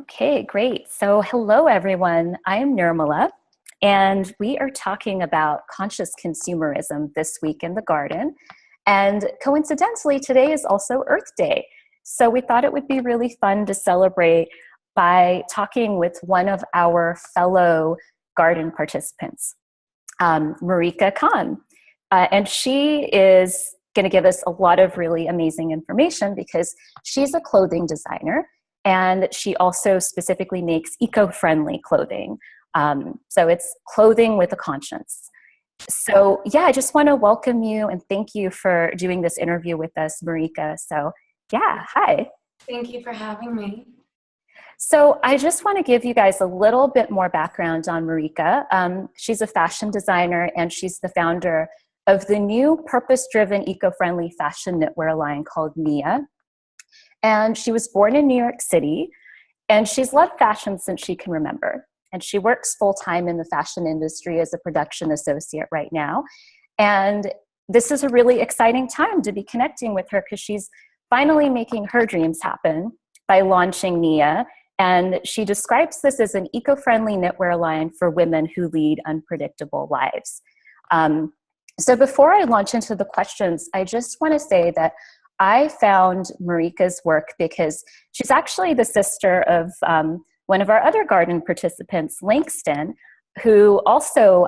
Okay, great. So hello, everyone. I am Nirmala, and we are talking about conscious consumerism this week in the garden. And coincidentally, today is also Earth Day. So we thought it would be really fun to celebrate by talking with one of our fellow garden participants, Merica Kahn. And she is going to give us a lot of really amazing information because she's a clothing designer. And she also specifically makes eco-friendly clothing. So it's clothing with a conscience. So yeah, I just want to welcome you and thank you for doing this interview with us, Merica. So yeah, hi. Thank you for having me. So I just want to give you guys a little bit more background on Merica. She's a fashion designer and she's the founder of the new purpose-driven eco-friendly fashion knitwear line called Mia. And she was born in New York City, and she's loved fashion since she can remember. And she works full-time in the fashion industry as a production associate right now. And this is a really exciting time to be connecting with her because she's finally making her dreams happen by launching Mia. And she describes this as an eco-friendly knitwear line for women who lead unpredictable lives. So before I launch into the questions, I just want to say that I found Merica's work because she's actually the sister of one of our other garden participants, Langston, who also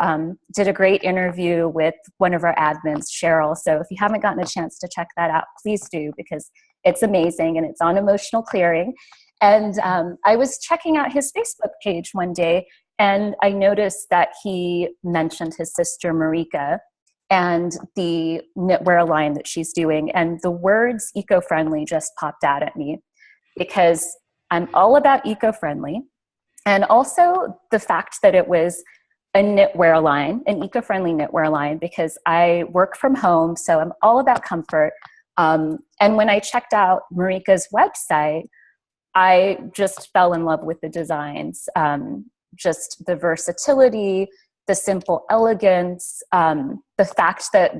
did a great interview with one of our admins, Cheryl. So if you haven't gotten a chance to check that out, please do because it's amazing and it's on emotional clearing. And I was checking out his Facebook page one day and I noticed that he mentioned his sister, Merica, and the knitwear line that she's doing. And the words eco-friendly just popped out at me because I'm all about eco-friendly. And also the fact that it was a knitwear line, an eco-friendly knitwear line, because I work from home, so I'm all about comfort. And when I checked out Merica's website, I just fell in love with the designs, just the versatility, the simple elegance, the fact that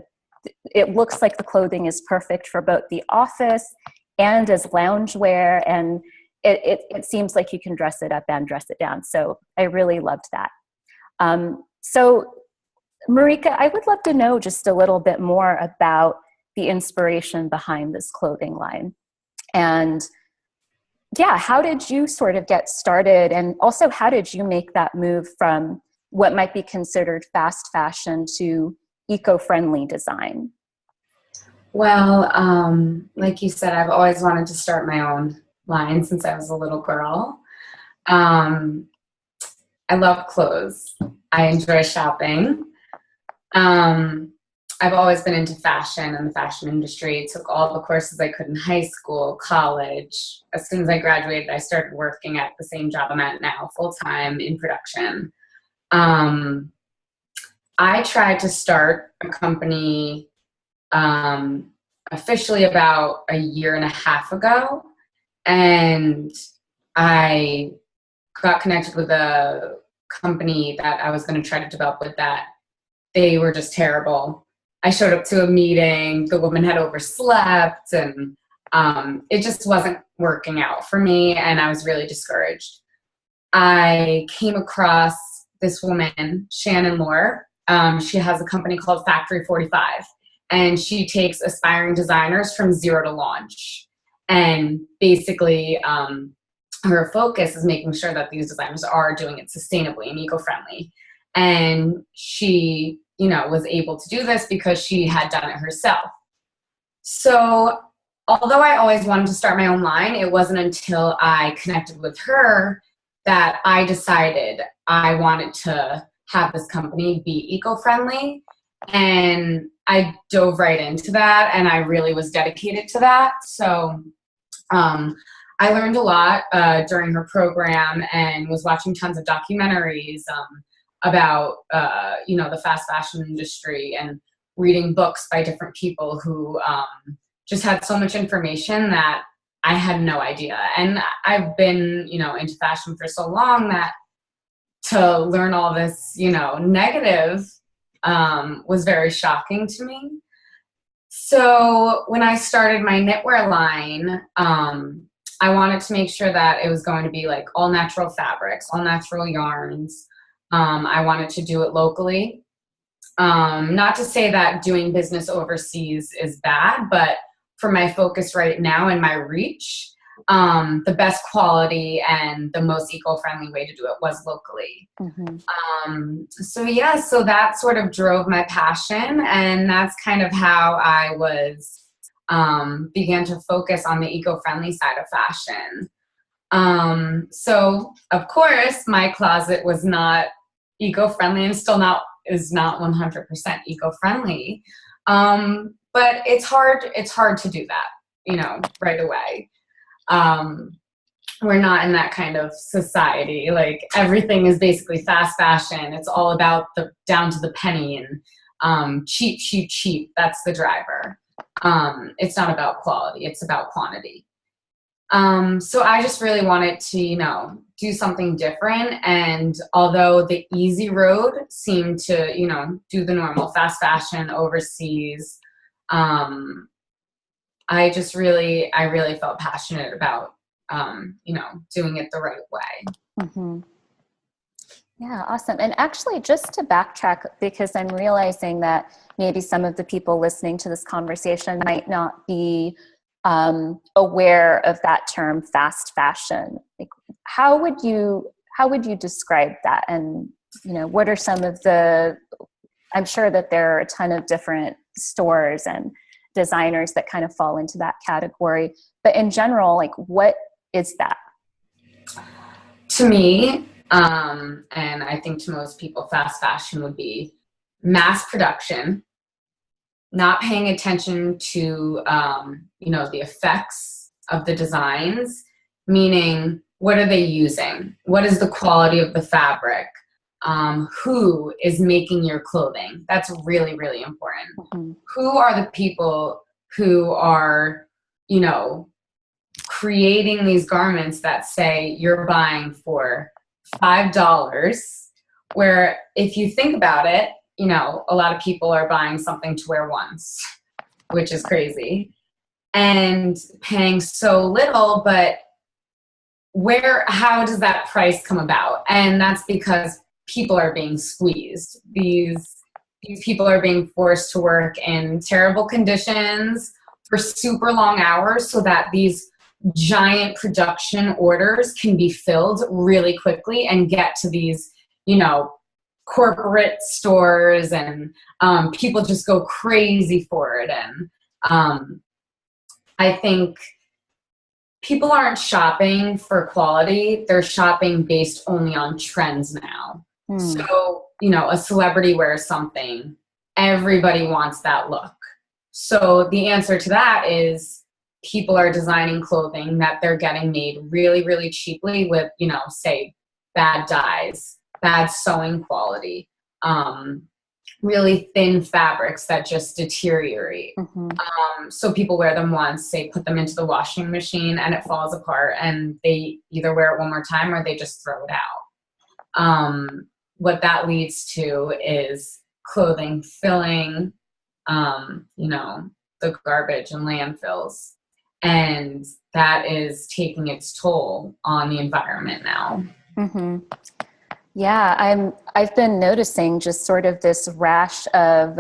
it looks like the clothing is perfect for both the office and as loungewear, and it seems like you can dress it up and dress it down. So I really loved that. So Merica, I would love to know just a little bit more about the inspiration behind this clothing line. And yeah, how did you sort of get started? And also, how did you make that move from what might be considered fast fashion to eco-friendly design? Well, like you said, I've always wanted to start my own line since I was a little girl. I love clothes. I enjoy shopping. I've always been into fashion and the fashion industry. Took all the courses I could in high school, college. As soon as I graduated, I started working at the same job I'm at now, full-time in production. I tried to start a company officially about a year and a half ago, and I got connected with a company that I was going to try to develop with that. They were just terrible. I showed up to a meeting, the woman had overslept, and it just wasn't working out for me, and I was really discouraged. I came across this woman, Shannon Moore. She has a company called Factory 45, and she takes aspiring designers from zero to launch. And basically, her focus is making sure that these designers are doing it sustainably and eco-friendly. And she, was able to do this because she had done it herself. So although I always wanted to start my own line, it wasn't until I connected with her that I decided I wanted to have this company be eco-friendly. And I dove right into that, and I really was dedicated to that. So I learned a lot during her program and was watching tons of documentaries about, the fast fashion industry and reading books by different people who just had so much information that I had no idea. And I've been, into fashion for so long that to learn all this, negative was very shocking to me. So when I started my knitwear line, I wanted to make sure that it was going to be like all natural fabrics, all natural yarns. I wanted to do it locally. Not to say that doing business overseas is bad, but for my focus right now and my reach, the best quality and the most eco-friendly way to do it was locally. So yeah, so that sort of drove my passion, and that's kind of how I was began to focus on the eco-friendly side of fashion. So of course my closet was not eco-friendly, and still not is not 100% eco-friendly. But it's hard to do that, you know, right away. We're not in that kind of society. Like, everything is basically fast fashion. It's all about the down to the penny, and cheap, cheap, cheap. That's the driver. It's not about quality, it's about quantity. So I just really wanted to, you know, do something different. And although the easy road seemed to, you know, do the normal fast fashion overseas, I really felt passionate about, you know, doing it the right way. Yeah, awesome. And actually, just to backtrack, because I'm realizing that maybe some of the people listening to this conversation might not be aware of that term, fast fashion. Like, how would you describe that? And, you know, what are some of the, I'm sure that there are a ton of different stores and designers that kind of fall into that category, but in general, like, what is that? To me, and I think to most people, fast fashion would be mass production, not paying attention to, you know, the effects of the designs, meaning what are they using? What is the quality of the fabric? Who is making your clothing? That's really, really important. Who are the people who are, you know, creating these garments that say you're buying for $5, where if you think about it, you know, a lot of people are buying something to wear once, which is crazy, and paying so little. But how does that price come about? And that's because people are being squeezed. These people are being forced to work in terrible conditions for super long hours so that these giant production orders can be filled really quickly and get to these, you know, corporate stores, and people just go crazy for it. And I think people aren't shopping for quality, they're shopping based only on trends now. So, you know, a celebrity wears something, everybody wants that look. So the answer to that is people are designing clothing that they're getting made really, really cheaply with, you know, say, bad dyes, bad sewing quality, really thin fabrics that just deteriorate. So people wear them once, say, put them into the washing machine, and it falls apart, and they either wear it one more time or they just throw it out. What that leads to is clothing filling, you know, the garbage and landfills. And that is taking its toll on the environment now. Yeah, I've been noticing just sort of this rash of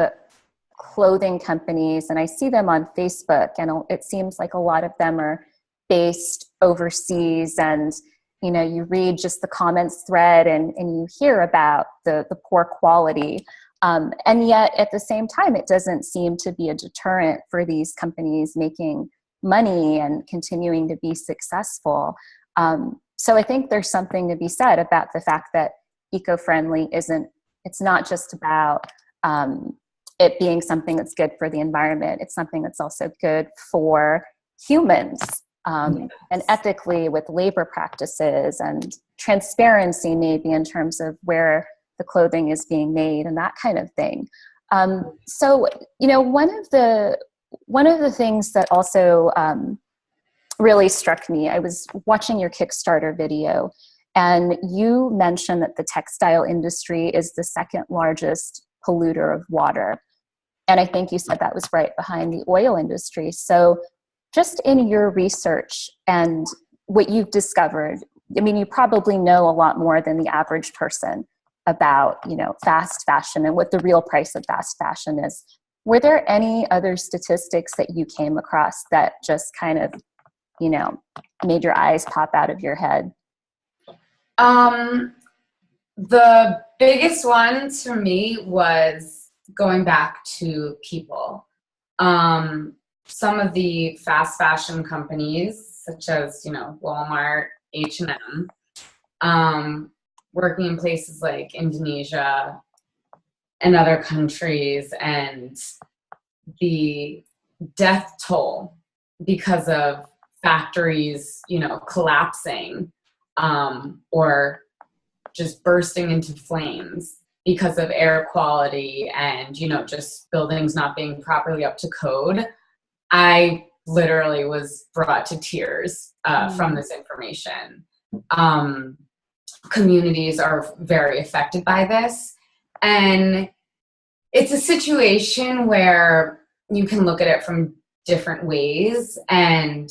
clothing companies, and I see them on Facebook, and it seems like a lot of them are based overseas. And, you know, you read just the comments thread, and you hear about the poor quality. And yet at the same time, it doesn't seem to be a deterrent for these companies making money and continuing to be successful. So I think there's something to be said about the fact that eco-friendly it's not just about it being something that's good for the environment. It's something that's also good for humans, and ethically, with labor practices and transparency, maybe in terms of where the clothing is being made and that kind of thing. So, you know, one of the things that also really struck me, I was watching your Kickstarter video, and you mentioned that the textile industry is the second largest polluter of water. And I think you said that was right behind the oil industry. So just in your research and what you've discovered, I mean, you probably know a lot more than the average person about, you know, fast fashion and what the real price of fast fashion is. Were there any other statistics that you came across that just kind of, you know, made your eyes pop out of your head? The biggest one to me was going back to people. Some of the fast fashion companies, such as, you know, Walmart, H&M, working in places like Indonesia and other countries, and the death toll because of factories, you know, collapsing, or just bursting into flames because of air quality and, you know, just buildings not being properly up to code. I literally was brought to tears from this information. Communities are very affected by this. And it's a situation where you can look at it from different ways. And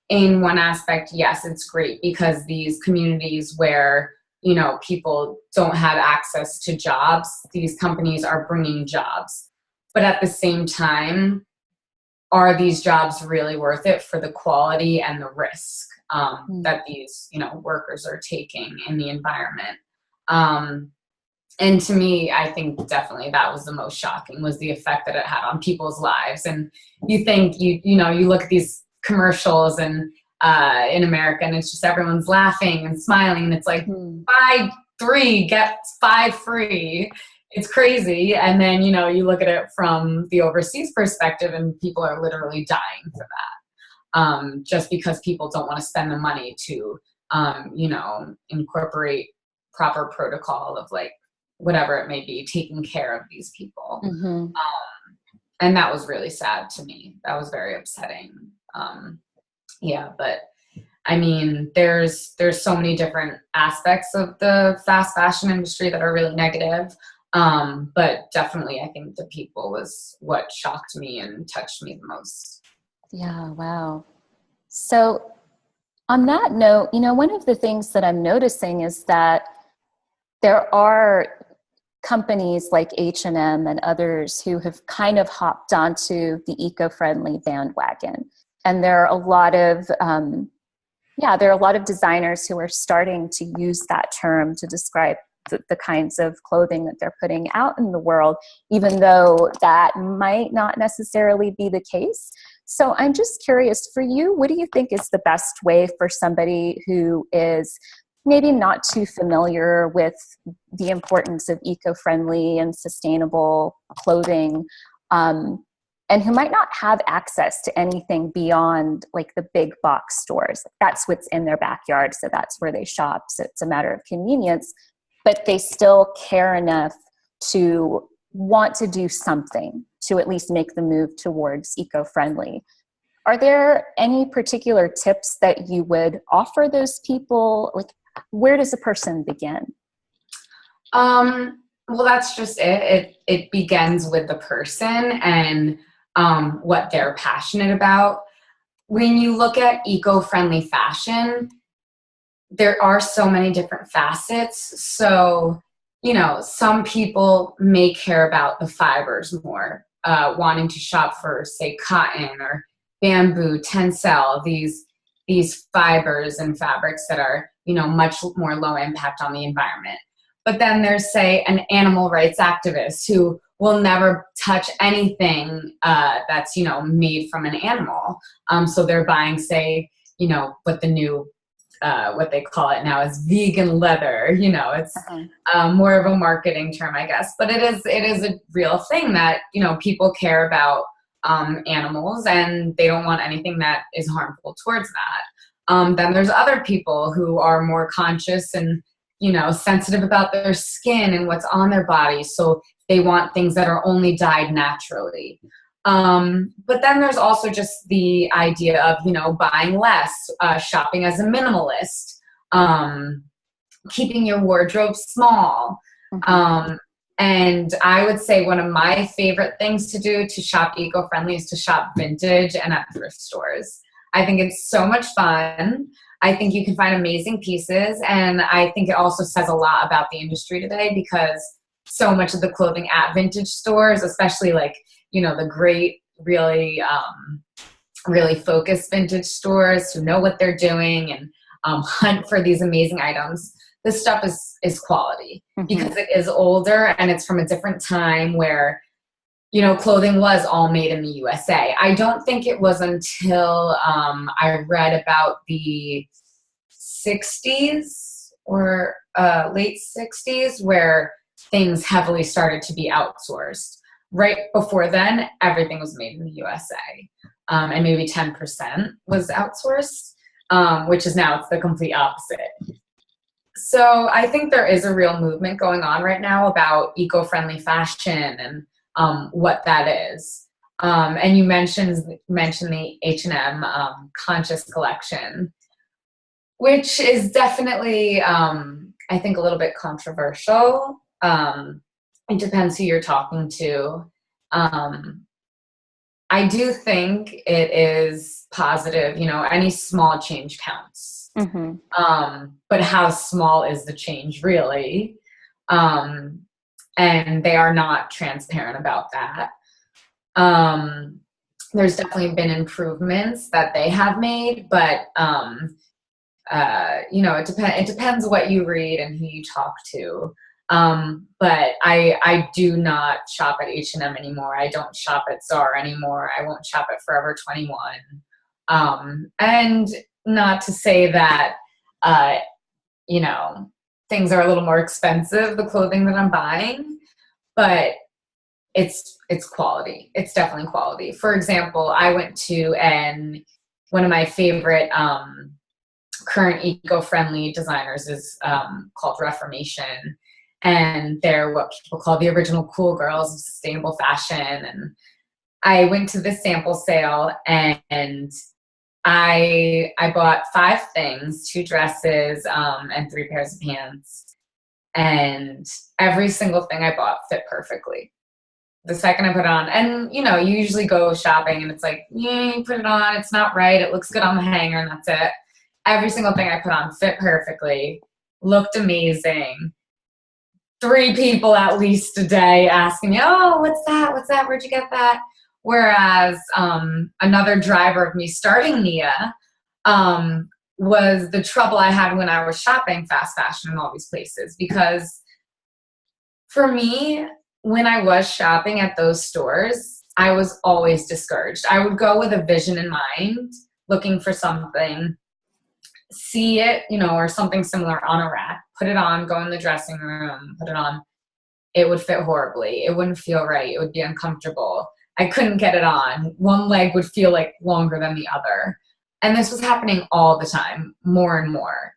in one aspect, yes, it's great because these communities where, you know, people don't have access to jobs, these companies are bringing jobs. But at the same time, are these jobs really worth it for the quality and the risk that these, you know, workers are taking in the environment? And to me, I think definitely that was the most shocking, was the effect that it had on people's lives. And you think, you know, you look at these commercials and in America, and it's just everyone's laughing and smiling, and it's like, buy 3, get 5 free. It's crazy. And then, you know, you look at it from the overseas perspective, and people are literally dying for that. Just because people don't want to spend the money to, you know, incorporate proper protocol of, like, whatever it may be, taking care of these people. And that was really sad to me. That was very upsetting. Yeah, but I mean, there's so many different aspects of the fast fashion industry that are really negative. But definitely, I think the people was what shocked me and touched me the most. Yeah, wow. So on that note, you know, one of the things that I'm noticing is that there are companies like H&M and others who have kind of hopped onto the eco-friendly bandwagon. And there are a lot of, there are a lot of designers who are starting to use that term to describe the kinds of clothing that they're putting out in the world, even though that might not necessarily be the case. So I'm just curious, for you, what do you think is the best way for somebody who is maybe not too familiar with the importance of eco-friendly and sustainable clothing, and who might not have access to anything beyond like the big box stores? That's what's in their backyard, so that's where they shop. So it's a matter of convenience, but they still care enough to want to do something to at least make the move towards eco-friendly. Are there any particular tips that you would offer those people? Like, where does a person begin? Well, that's just it. It begins with the person and what they're passionate about. When you look at eco-friendly fashion, there are so many different facets. So, you know, some people may care about the fibers more, wanting to shop for, say, cotton or bamboo, tencel, these fibers and fabrics that are, you know, much more low impact on the environment. But then there's, say, an animal rights activist who will never touch anything that's, you know, made from an animal. So they're buying, say, you know, what the new, what they call it now is vegan leather. You know, it's more of a marketing term, I guess. But it is a real thing that, you know, people care about animals, and they don't want anything that is harmful towards that. Then there's other people who are more conscious and, you know, sensitive about their skin and what's on their body. So they want things that are only dyed naturally. But then there's also just the idea of, you know, buying less, shopping as a minimalist, keeping your wardrobe small. And I would say one of my favorite things to do to shop eco-friendly is to shop vintage and at thrift stores. I think it's so much fun. I think you can find amazing pieces. And I think it also says a lot about the industry today, because so much of the clothing at vintage stores, especially like, you know, the great, really, really focused vintage stores who know what they're doing and hunt for these amazing items, this stuff is quality, because it is older and it's from a different time where, you know, clothing was all made in the USA. I don't think it was until I read about the 60s or late 60s where things heavily started to be outsourced. Right before then, everything was made in the USA. And maybe 10% was outsourced, which is now it's the complete opposite. So I think there is a real movement going on right now about eco-friendly fashion and what that is. And you mentioned the H&M Conscious Collection, which is definitely, I think, a little bit controversial. It depends who you're talking to. I do think it is positive. You know, any small change counts. But how small is the change really? And they are not transparent about that. There's definitely been improvements that they have made, but you know, it depends what you read and who you talk to. But I do not shop at H&M anymore. I don't shop at Zara anymore. I won't shop at Forever 21. And not to say that, you know, things are a little more expensive, the clothing that I'm buying, but it's quality. It's definitely quality. For example, I went to one of my favorite current eco-friendly designers is called Reformation. And they're what people call the original cool girls of sustainable fashion. And I went to this sample sale and I bought 5 things, 2 dresses, and 3 pairs of pants. And every single thing I bought fit perfectly. The second I put it on, and you know, you usually go shopping and it's like, yeah, you put it on, it's not right, it looks good on the hanger, and that's it. Every single thing I put on fit perfectly, looked amazing. 3 people at least a day asking me, oh, what's that? What's that? Where'd you get that? Whereas another driver of me starting Nia was the trouble I had when I was shopping fast fashion in all these places. Because for me, when I was shopping at those stores, I was always discouraged. I would go with a vision in mind, looking for something, see it, you know, or something similar on a rack, put it on, go in the dressing room, put it on. It would fit horribly. It wouldn't feel right. It would be uncomfortable. I couldn't get it on. One leg would feel like longer than the other. And this was happening all the time, more and more.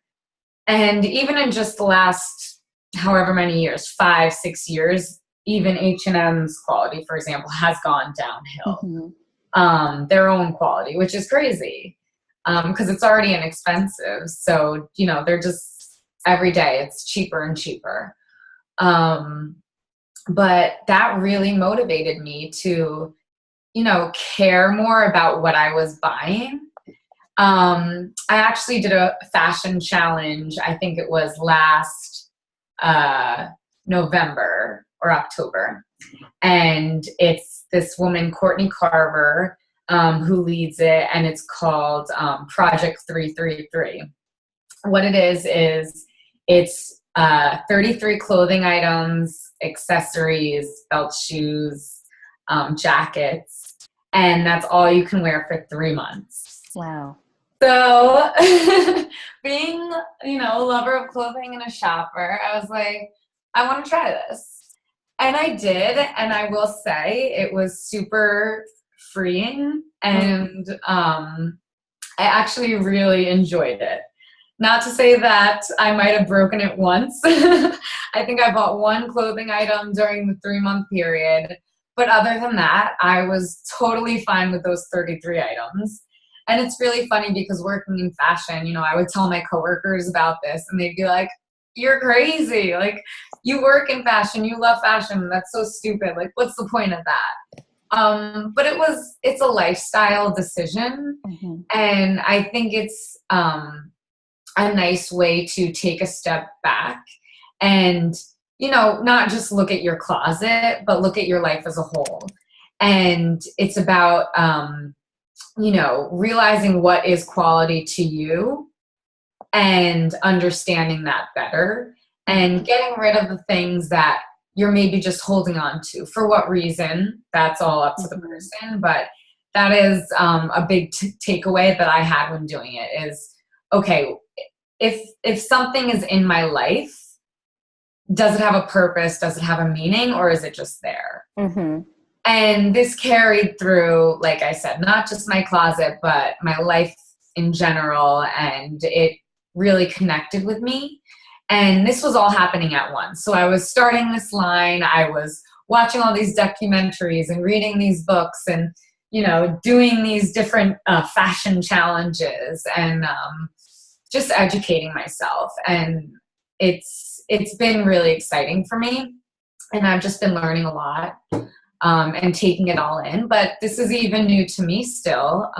And even in just the last however many years, 5, 6 years, even H&M's quality, for example, has gone downhill. Their own quality, which is crazy. Because it's already inexpensive. So, you know, they're just, every day it's cheaper and cheaper. But that really motivated me to, you know, care more about what I was buying. I actually did a fashion challenge. I think it was last November or October. And it's this woman, Courtney Carver, who leads it, and it's called Project 333. What it is it's 33 clothing items, accessories, belts, shoes, jackets, and that's all you can wear for 3 months. Wow. So being, you know, a lover of clothing and a shopper, I was like, I want to try this. And I did, and I will say it was super freeing, and I actually really enjoyed it. Not to say that I might have broken it once. I think I bought 1 clothing item during the 3-month period, but other than that, I was totally fine with those 33 items. And it's really funny because working in fashion, you know, I would tell my coworkers about this and they'd be like, you're crazy. Like, you work in fashion, you love fashion. That's so stupid. Like, what's the point of that? But it's a lifestyle decision. And I think it's a nice way to take a step back and, you know, not just look at your closet, but look at your life as a whole. And it's about, you know, realizing what is quality to you and understanding that better and getting rid of the things that you're maybe just holding on to. For what reason, that's all up to the person. But that is a big takeaway that I had when doing it is, okay, if something is in my life, does it have a purpose? Does it have a meaning? Or is it just there? Mm-hmm. And this carried through, like I said, not just my closet, but my life in general. And it really connected with me. And this was all happening at once. So I was starting this line. I was watching all these documentaries and reading these books and, you know, doing these different fashion challenges and just educating myself. And it's been really exciting for me. And I've just been learning a lot and taking it all in. But this is even new to me still.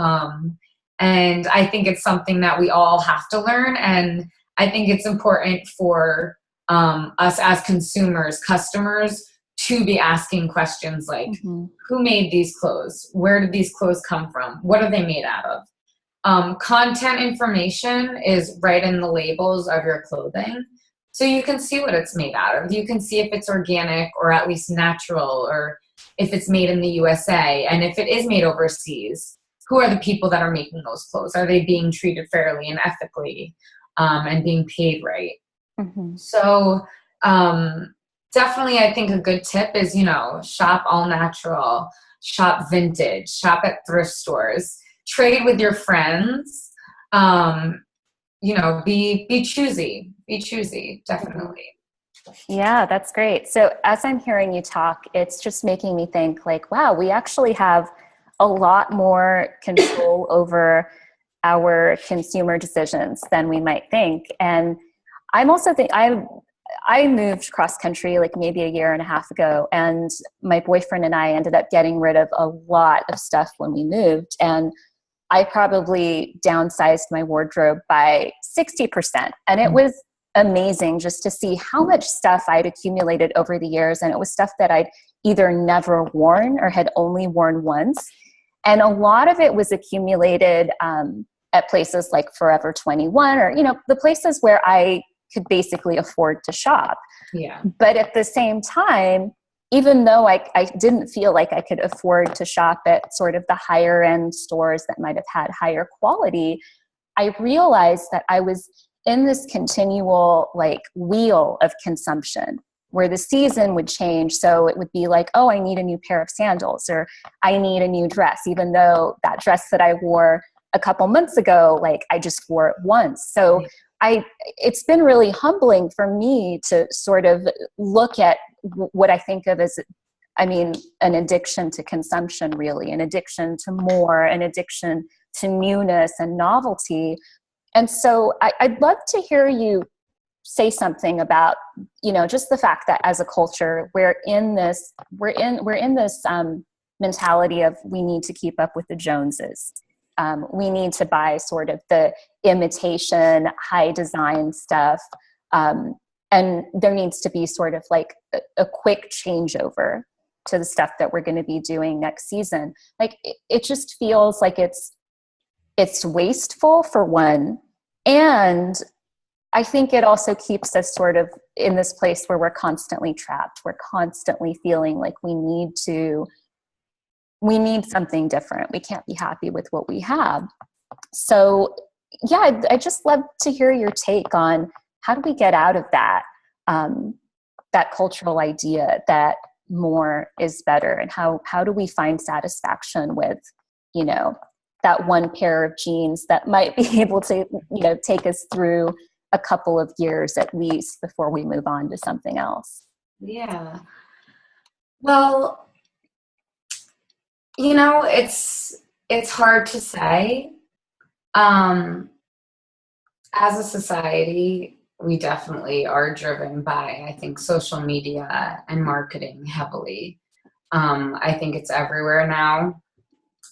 And I think it's something that we all have to learn. And I think it's important for us as consumers, customers, to be asking questions like, who made these clothes? Where did these clothes come from? What are they made out of? Content information is right in the labels of your clothing. So you can see what it's made out of. You can see if it's organic or at least natural, or if it's made in the USA. And if it is made overseas, who are the people that are making those clothes? Are they being treated fairly and ethically and being paid right? Mm-hmm. So definitely I think a good tip is, you know, shop all natural, shop vintage, shop at thrift stores, trade with your friends, you know, be choosy, definitely. Yeah, that's great. So as I'm hearing you talk, it's just making me think like, wow, we actually have a lot more control over our consumer decisions than we might think. And I'm also I moved cross country like maybe a year and a half ago, and my boyfriend and I ended up getting rid of a lot of stuff when we moved. And I probably downsized my wardrobe by 60%. And it was amazing just to see how much stuff I'd accumulated over the years. And it was stuff that I'd either never worn or had only worn once. And a lot of it was accumulated at places like Forever 21 or, you know, the places where I could basically afford to shop. Yeah. But at the same time, even though I didn't feel like I could afford to shop at sort of the higher end stores that might have had higher quality, I realized that I was in this continual like wheel of consumption where the season would change. So it would be like, oh, I need a new pair of sandals, or I need a new dress, even though that dress that I wore a couple months ago, like I just wore it once. So it's been really humbling for me to sort of look at what I think of as, I mean, an addiction to consumption, really, an addiction to more, an addiction to newness and novelty. And so I'd love to hear you say something about, you know, just the fact that as a culture, we're in this mentality of we need to keep up with the Joneses. We need to buy sort of the imitation, high design stuff. And there needs to be sort of like a quick changeover to the stuff that we're going to be doing next season. Like it just feels like it's wasteful for one. And I think it also keeps us sort of in this place where we're constantly trapped. We're constantly feeling like we need something different. We can't be happy with what we have. So yeah, I just love to hear your take on how do we get out of that, that cultural idea that more is better, and how do we find satisfaction with, you know, that one pair of jeans that might be able to, you know, take us through a couple of years at least before we move on to something else. Yeah. Well, you know, it's hard to say. As a society, we definitely are driven by, I think, social media and marketing heavily. I think it's everywhere now.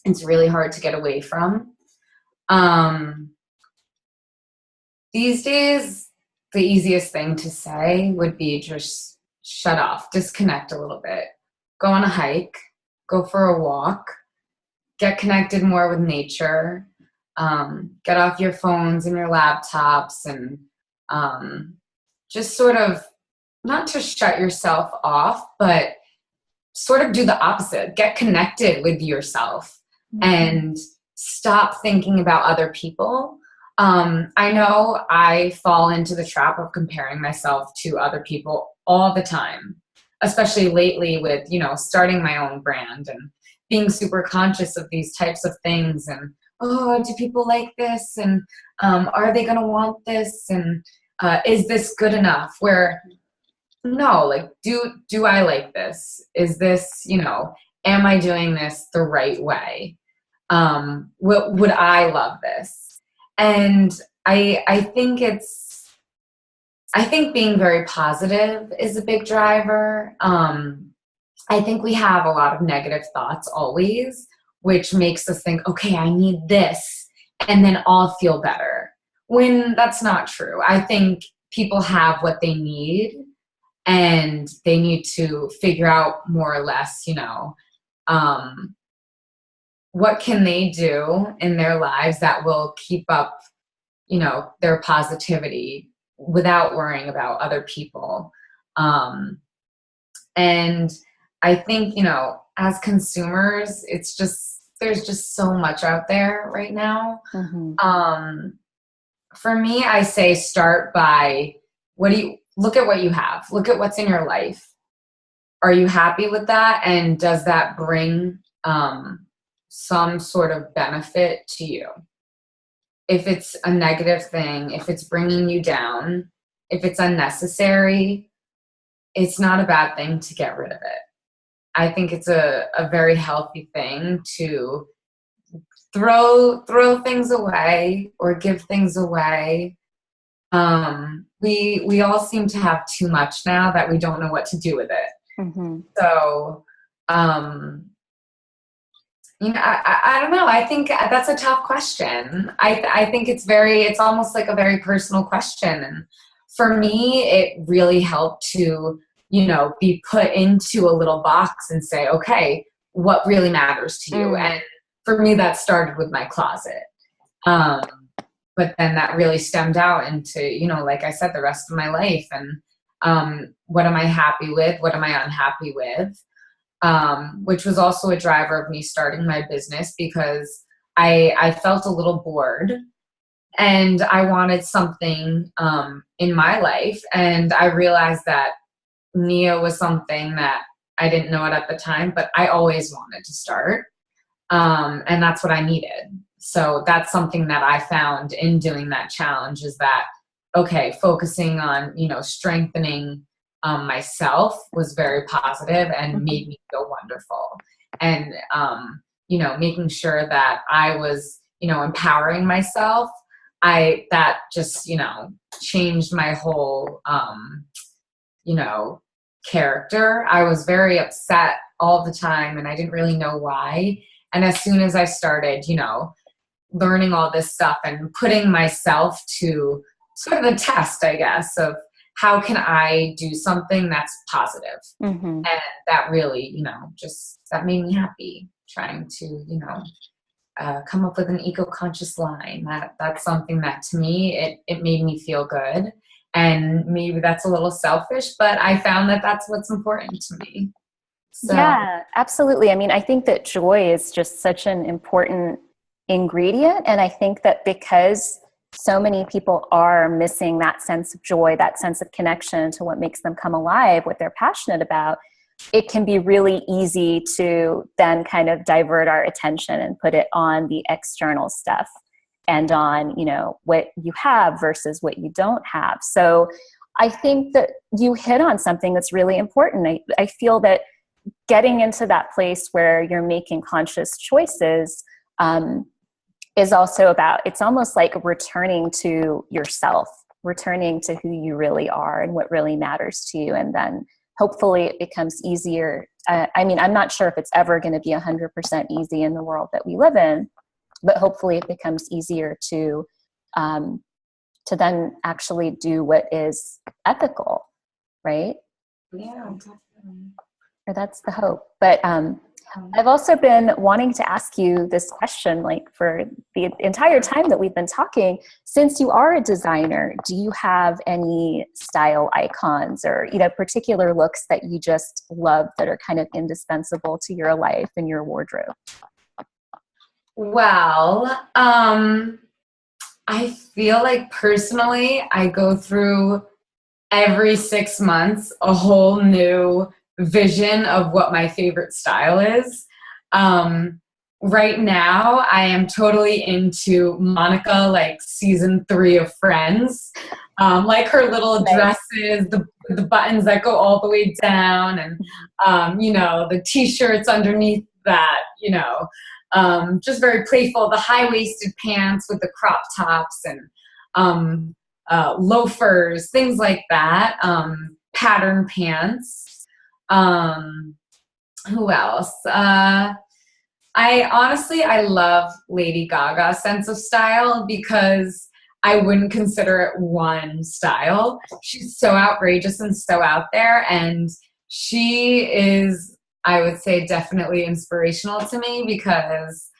It's really hard to get away from. These days, the easiest thing to say would be just shut off, disconnect a little bit, go on a hike, go for a walk, get connected more with nature, get off your phones and your laptops, and just sort of not to shut yourself off, but sort of do the opposite. Get connected with yourself and stop thinking about other people. I know I fall into the trap of comparing myself to other people all the time, especially lately with, starting my own brand and being super conscious of these types of things. And, oh, do people like this? And are they going to want this? And is this good enough? Where, no, like, do I like this? Is this, am I doing this the right way? Would I love this? And I think being very positive is a big driver. I think we have a lot of negative thoughts always, which makes us think, okay, I need this, and then I'll feel better. When that's not true. I think people have what they need, and they need to figure out more or less, what can they do in their lives that will keep up, their positivity without worrying about other people. And I think, as consumers, there's just so much out there right now. Mm-hmm. For me, I say start by look at what you have. Look at what's in your life. Are you happy with that? And does that bring some sort of benefit to you? If it's a negative thing, if it's bringing you down, if it's unnecessary, it's not a bad thing to get rid of it. I think it's a very healthy thing to throw things away or give things away. We all seem to have too much now that we don't know what to do with it. Mm-hmm. So, I don't know. I think that's a tough question. I think it's almost like a very personal question. And for me, it really helped to, be put into a little box and say, okay, what really matters to you? And for me, that started with my closet. But then that really stemmed out into, like I said, the rest of my life. And what am I happy with? What am I unhappy with? Which was also a driver of me starting my business, because I felt a little bored and I wanted something in my life. And I realized that Nia was something that I didn't know it at the time, but I always wanted to start. And that's what I needed. So that's something that I found in doing that challenge, is that, okay, focusing on, strengthening myself was very positive and made me feel wonderful. And, making sure that I was, empowering myself, that just, changed my whole, character. I was very upset all the time and I didn't really know why. And as soon as I started, learning all this stuff and putting myself to sort of the test, I guess, of how can I do something that's positive? Mm-hmm. And that really, that made me happy, trying to, come up with an eco-conscious line. That's something that, to me, it made me feel good. And maybe that's a little selfish, but I found that that's what's important to me. So. Yeah, absolutely. I mean, I think that joy is just such an important ingredient. And I think that because so many people are missing that sense of joy, that sense of connection to what makes them come alive, what they're passionate about, it can be really easy to then kind of divert our attention and put it on the external stuff and on, what you have versus what you don't have. So I think that you hit on something that's really important. I feel that getting into that place where you're making conscious choices is also about, it's almost like returning to yourself, returning to who you really are and what really matters to you. And then hopefully it becomes easier. I'm not sure if it's ever going to be 100% easy in the world that we live in, but hopefully it becomes easier to to then actually do what is ethical, right? Yeah, definitely. Or that's the hope. But I've also been wanting to ask you this question, like for the entire time that we've been talking. Since you are a designer, do you have any style icons or, you know, particular looks that you just love that are kind of indispensable to your life and your wardrobe? Well, I feel like personally, I go through every 6 months a whole new vision of what my favorite style is. Right now, I am totally into Monica, like season 3 of Friends. Like her little dresses, the buttons that go all the way down, and you know, the t-shirts underneath that, you know, just very playful. The high-waisted pants with the crop tops and loafers, things like that. Pattern pants. Who else? I love Lady Gaga's sense of style because I wouldn't consider it one style. She's so outrageous and so out there, and she is, I would say, definitely inspirational to me because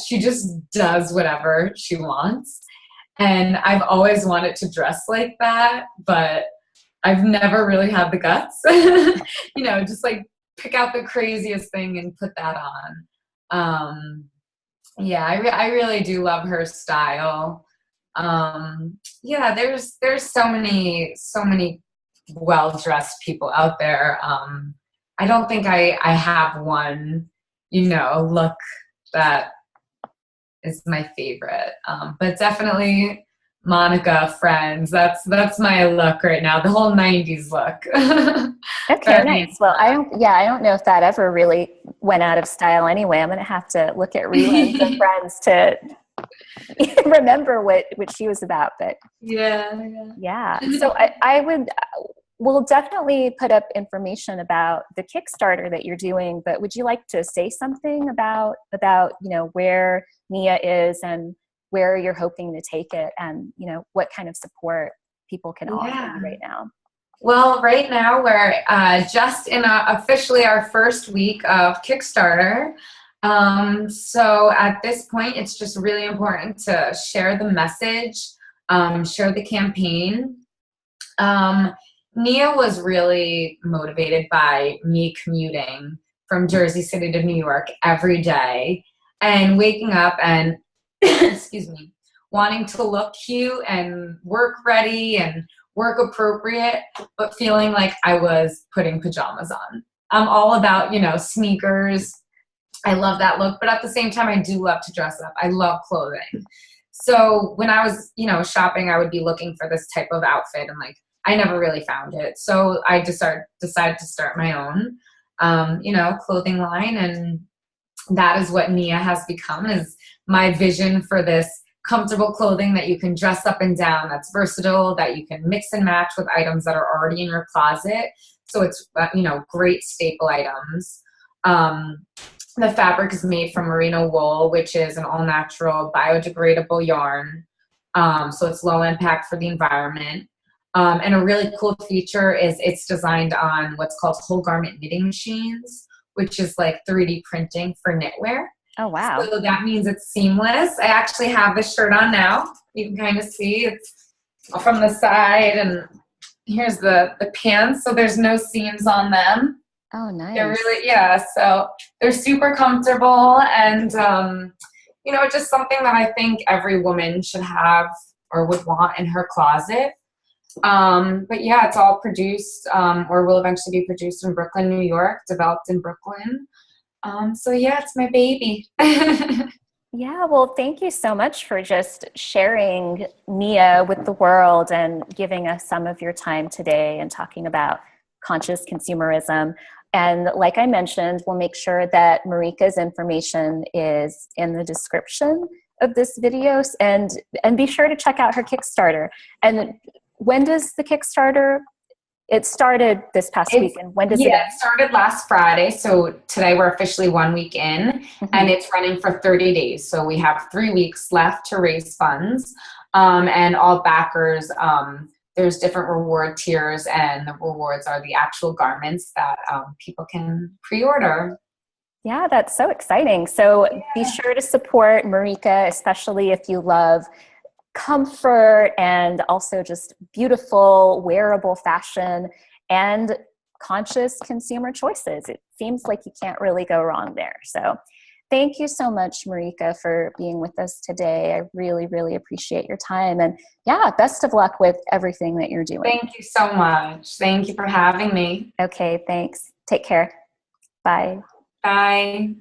she just does whatever she wants. And I've always wanted to dress like that, but I've never really had the guts, you know, just like pick out the craziest thing and put that on. Yeah, I really do love her style. Yeah, there's so many well-dressed people out there. I don't think I have one, you know, look that is my favorite. But definitely Monica, Friends. That's my look right now. The whole 90s look. Okay, nice. Well, I don't know if that ever really went out of style anyway. I'm going to have to look at reruns of Friends to remember what she was about. But yeah. So we'll definitely put up information about the Kickstarter that you're doing, but would you like to say something about, you know, where Nia is and where you're hoping to take it, and, you know, what kind of support people can offer you right now? Well, right now we're just in officially our first week of Kickstarter. So at this point, it's just really important to share the message, share the campaign. Nia was really motivated by me commuting from Jersey City to New York every day and waking up and, excuse me, wanting to look cute and work ready and work appropriate, but feeling like I was putting pajamas on. I'm all about, you know, sneakers. I love that look, but at the same time, I do love to dress up. I love clothing. So when I was, you know, shopping, I would be looking for this type of outfit, and like, I never really found it. So I decided to start my own, you know, clothing line. And that is what Nia has become, is my vision for this comfortable clothing that you can dress up and down, that's versatile, that you can mix and match with items that are already in your closet. So it's, you know, great staple items. The fabric is made from merino wool, which is an all-natural biodegradable yarn. So it's low impact for the environment. And a really cool feature is it's designed on what's called whole garment knitting machines, which is like 3D printing for knitwear. Oh, wow. So that means it's seamless. I actually have this shirt on now. You can kind of see it's from the side, and here's the pants. So there's no seams on them. Oh, nice. They're really, yeah. So they're super comfortable, and, you know, just something that I think every woman should have or would want in her closet. But yeah, it's all produced, or will eventually be produced in Brooklyn, New York, developed in Brooklyn. So yeah, it's my baby. Yeah, well, thank you so much for just sharing Nia with the world and giving us some of your time today and talking about conscious consumerism. And like I mentioned, we'll make sure that Merica's information is in the description of this video, and be sure to check out her Kickstarter. And when does the Kickstarter? It started this past weekend. When does it end? It started last Friday. So today we're officially 1 week in, and it's running for 30 days. So we have 3 weeks left to raise funds. And all backers, there's different reward tiers, and the rewards are the actual garments that people can pre-order. Yeah, that's so exciting. So be sure to support Merica, especially if you love comfort and also just beautiful, wearable fashion and conscious consumer choices. It seems like you can't really go wrong there. So thank you so much, Merica, for being with us today. I really, really appreciate your time. And yeah, best of luck with everything that you're doing. Thank you so much. Thank you for having me. Okay, thanks. Take care. Bye. Bye.